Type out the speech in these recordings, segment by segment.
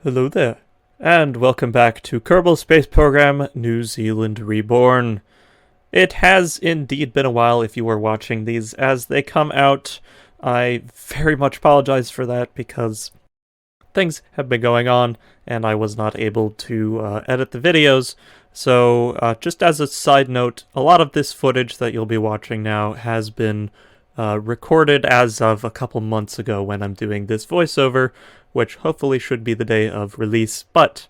Hello there, and welcome back to Kerbal Space Program New Zealand Reborn. It has indeed been a while if you were watching these as they come out. I very much apologize for that because things have been going on and I was not able to edit the videos. So, just as a side note, a lot of this footage that you'll be watching now has been recorded as of a couple months ago when I'm doing this voiceover, which hopefully should be the day of release. But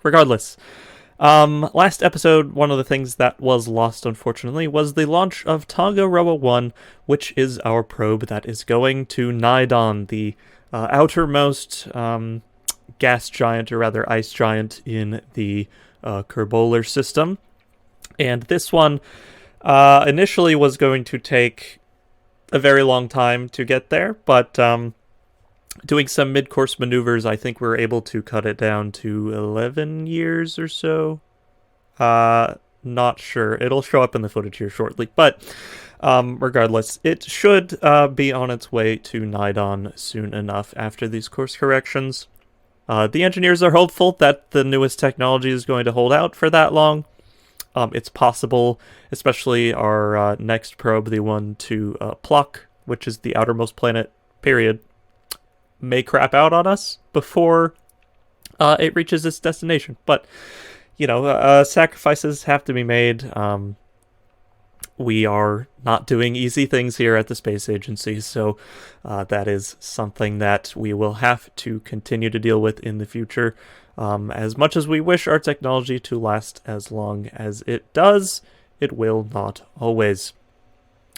regardless, last episode, one of the things that was lost, unfortunately, was the launch of Tongaroa 1, which is our probe that is going to Nidon, the outermost gas giant, or rather ice giant, in the Kerbolar system. And this one initially was going to take a very long time to get there, but doing some mid-course maneuvers, I think we're able to cut it down to 11 years or so. Not sure. It'll show up in the footage here shortly, but regardless, it should be on its way to Nidon soon enough after these course corrections. The engineers are hopeful that the newest technology is going to hold out for that long. It's possible, especially our next probe, the one to Pluck, which is the outermost planet, period, may crap out on us before it reaches its destination. But, sacrifices have to be made. We are not doing easy things here at the Space Agency, so that is something that we will have to continue to deal with in the future. As much as we wish our technology to last as long as it does, it will not always.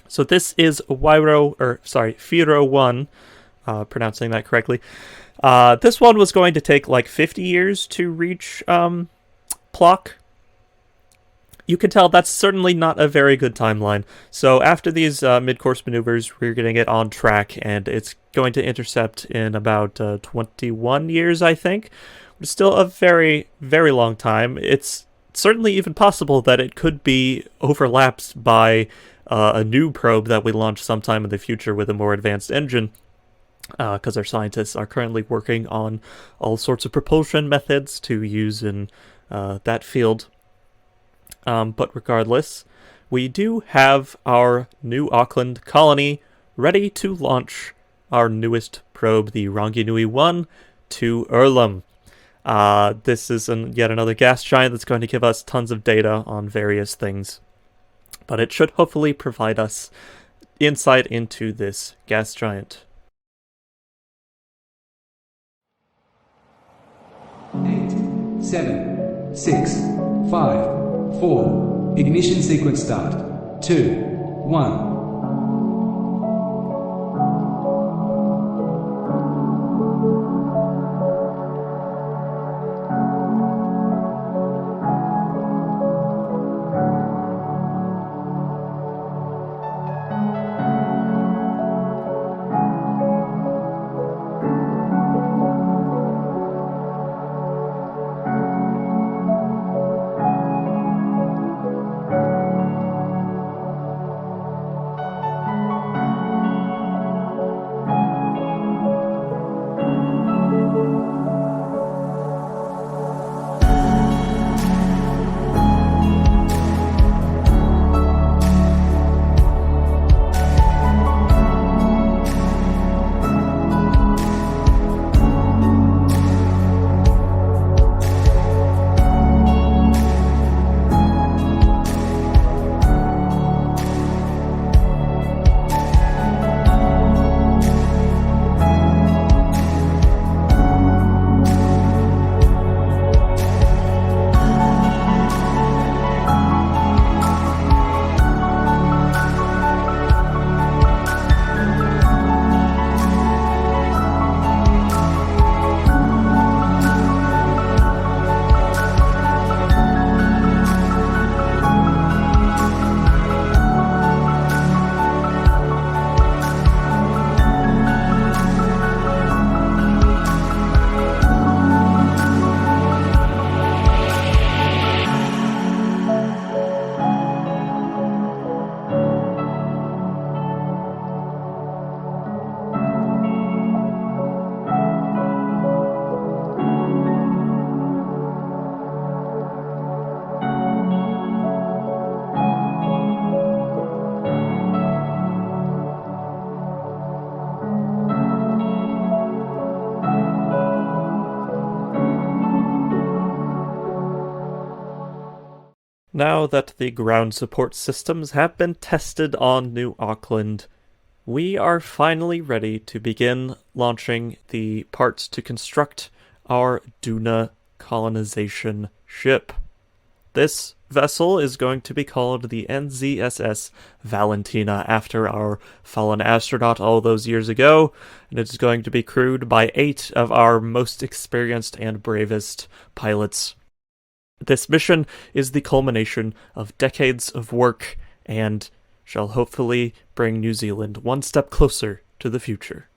So this is Firo 1, pronouncing that correctly. This one was going to take like 50 years to reach Plock. You can tell that's certainly not a very good timeline. So after these mid-course maneuvers, we're going to get on track, and it's going to intercept in about 21 years, I think. It's still a very, very long time. It's certainly even possible that it could be overlapped by a new probe that we launch sometime in the future with a more advanced engine, because our scientists are currently working on all sorts of propulsion methods to use in that field. But regardless, we do have our New Auckland colony ready to launch our newest probe, the Ranginui 1, to Erlem. This is yet another gas giant that's going to give us tons of data on various things. But it should hopefully provide us insight into this gas giant. 8, 7, 6, 5, 4. Ignition sequence start. 2, 1. now that the ground support systems have been tested on New Auckland, we are finally ready to begin launching the parts to construct our Duna colonization ship. This vessel is going to be called the NZSS Valentina after our fallen astronaut all those years ago, and it's going to be crewed by 8 of our most experienced and bravest pilots. This mission is the culmination of decades of work and shall hopefully bring New Zealand one step closer to the future.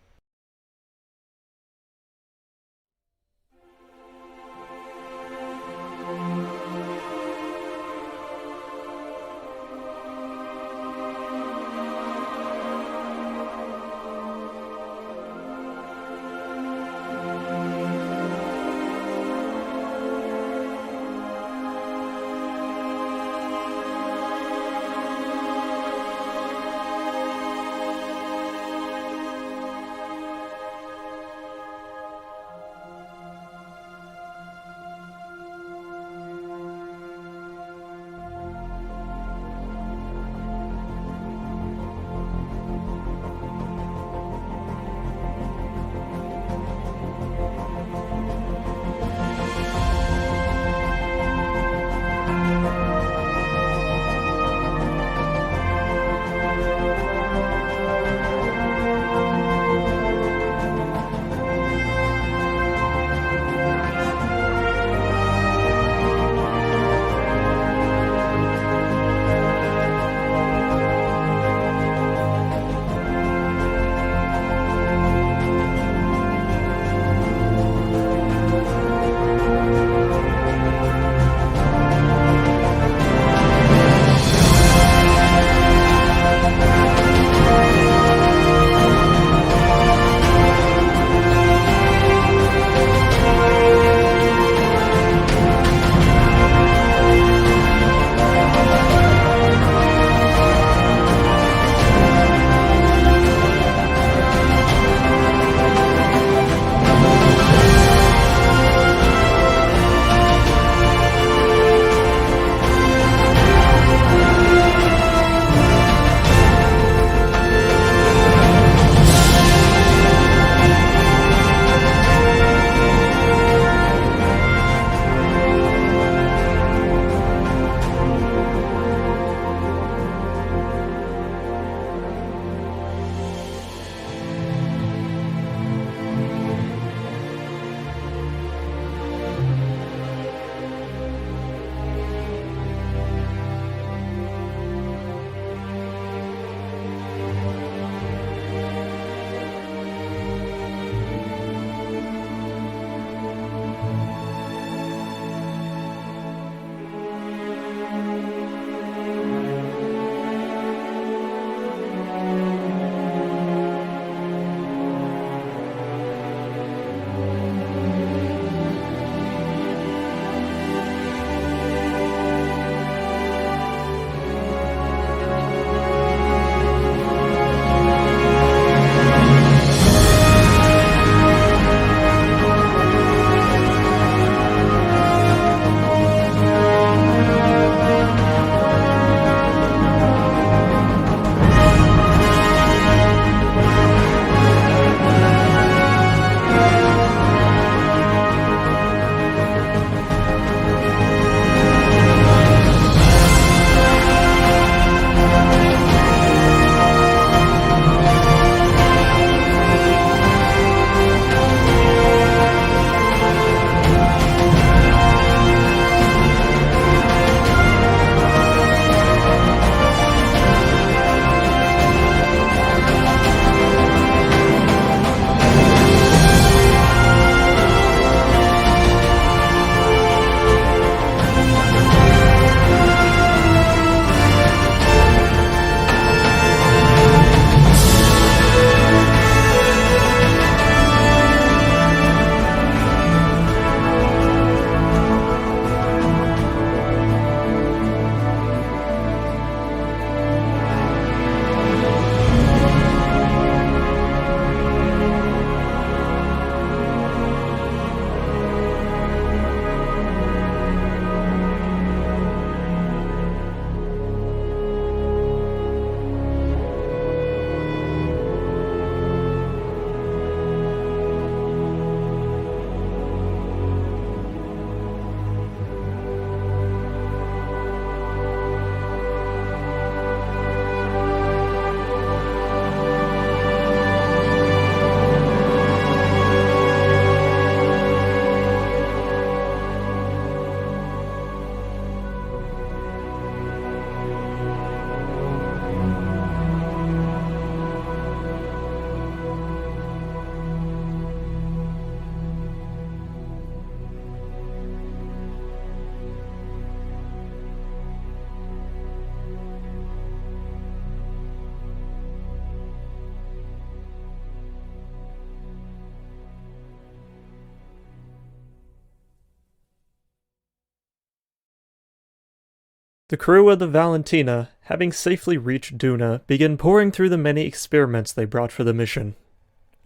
The crew of the Valentina, having safely reached Duna, begin pouring through the many experiments they brought for the mission.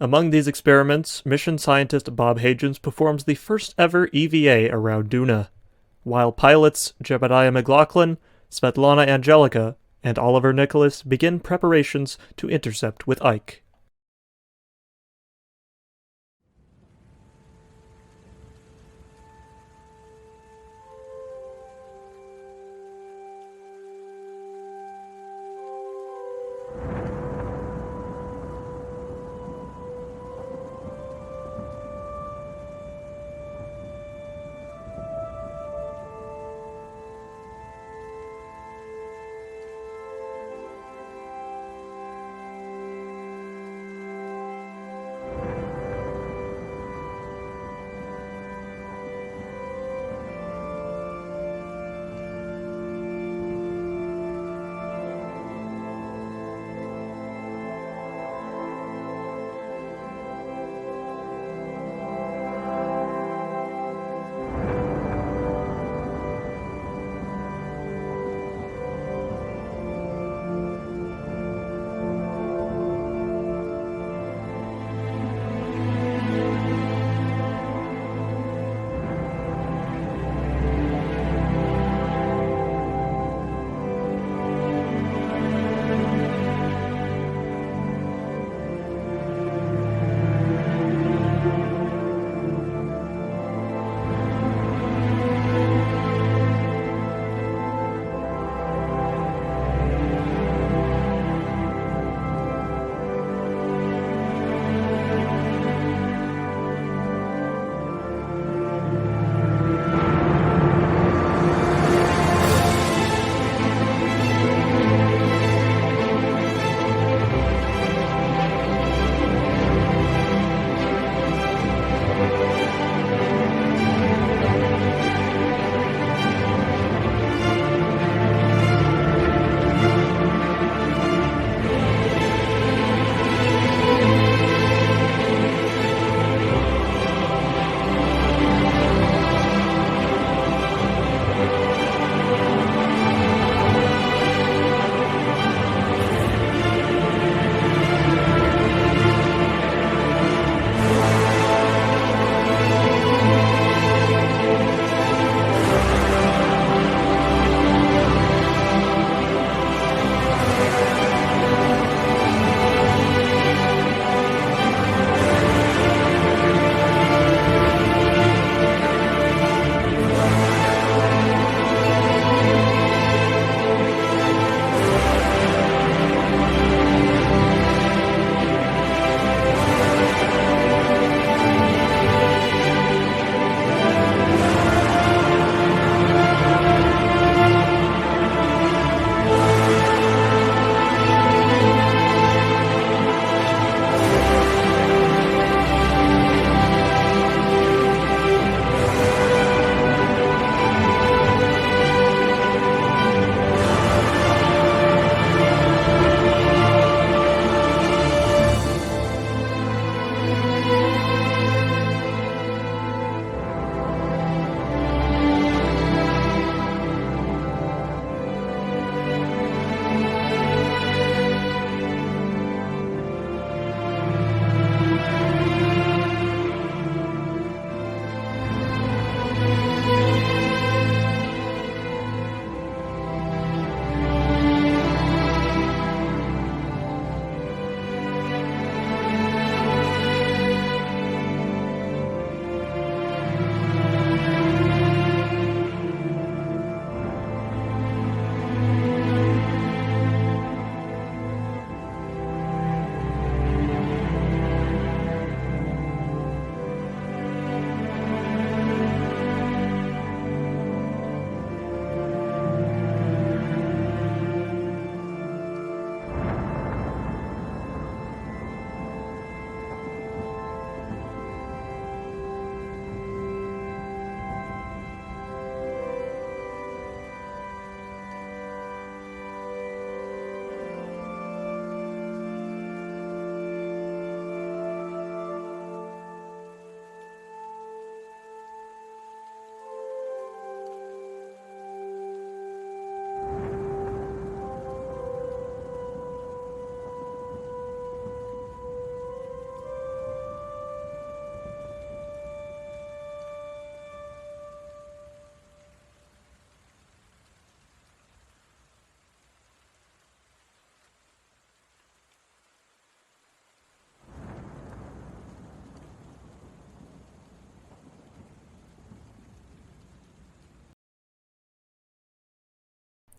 Among these experiments, mission scientist Bob Hagens performs the first ever EVA around Duna, while pilots Jebediah McLaughlin, Svetlana Angelica, and Oliver Nicholas begin preparations to intercept with Ike.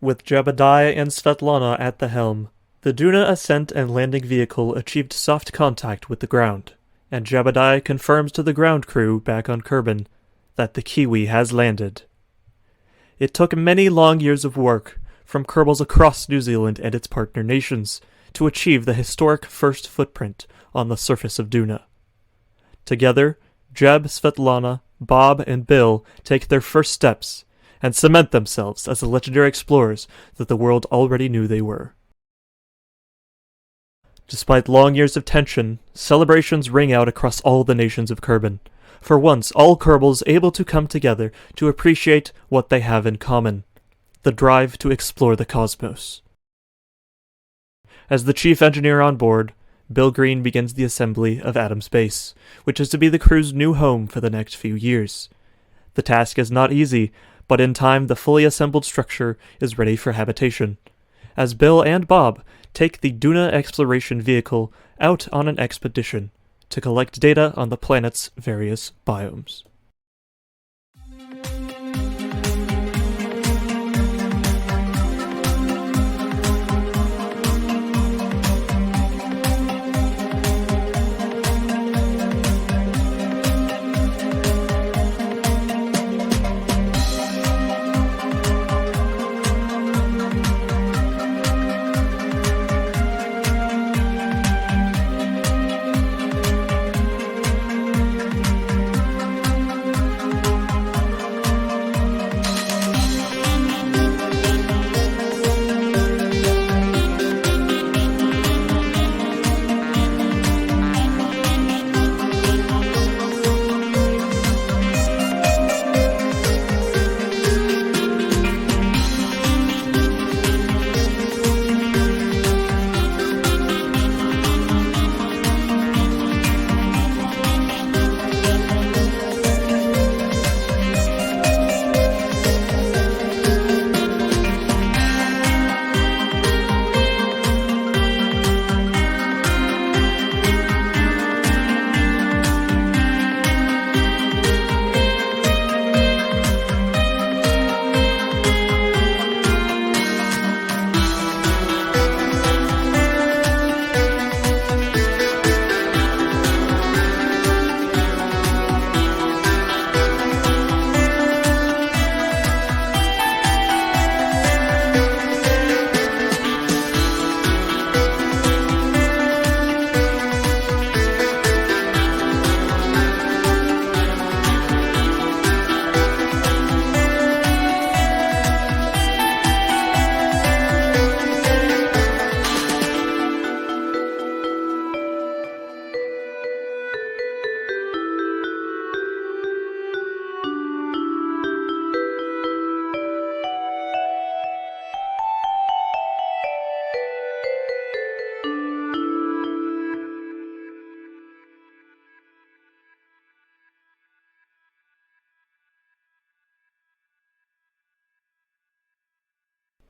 With Jebediah and Svetlana at the helm, the Duna ascent and landing vehicle achieved soft contact with the ground, and Jebediah confirms to the ground crew back on Kerbin that the Kiwi has landed. It took many long years of work from Kerbals across New Zealand and its partner nations to achieve the historic first footprint on the surface of Duna. Together, Jeb, Svetlana, Bob, and Bill take their first steps and cement themselves as the legendary explorers that the world already knew they were. Despite long years of tension, celebrations ring out across all the nations of Kerbin. For once, all Kerbals able to come together to appreciate what they have in common: the drive to explore the cosmos. As the chief engineer on board, Bill Green begins the assembly of Adam's base, which is to be the crew's new home for the next few years. The task is not easy, but in time the fully assembled structure is ready for habitation, as Bill and Bob take the Duna exploration vehicle out on an expedition to collect data on the planet's various biomes.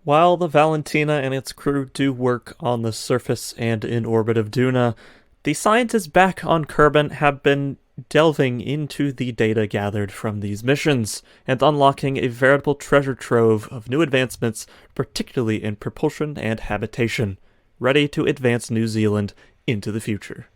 While the Valentina and its crew do work on the surface and in orbit of Duna, the scientists back on Kerbin have been delving into the data gathered from these missions and unlocking a veritable treasure trove of new advancements, particularly in propulsion and habitation, ready to advance New Zealand into the future.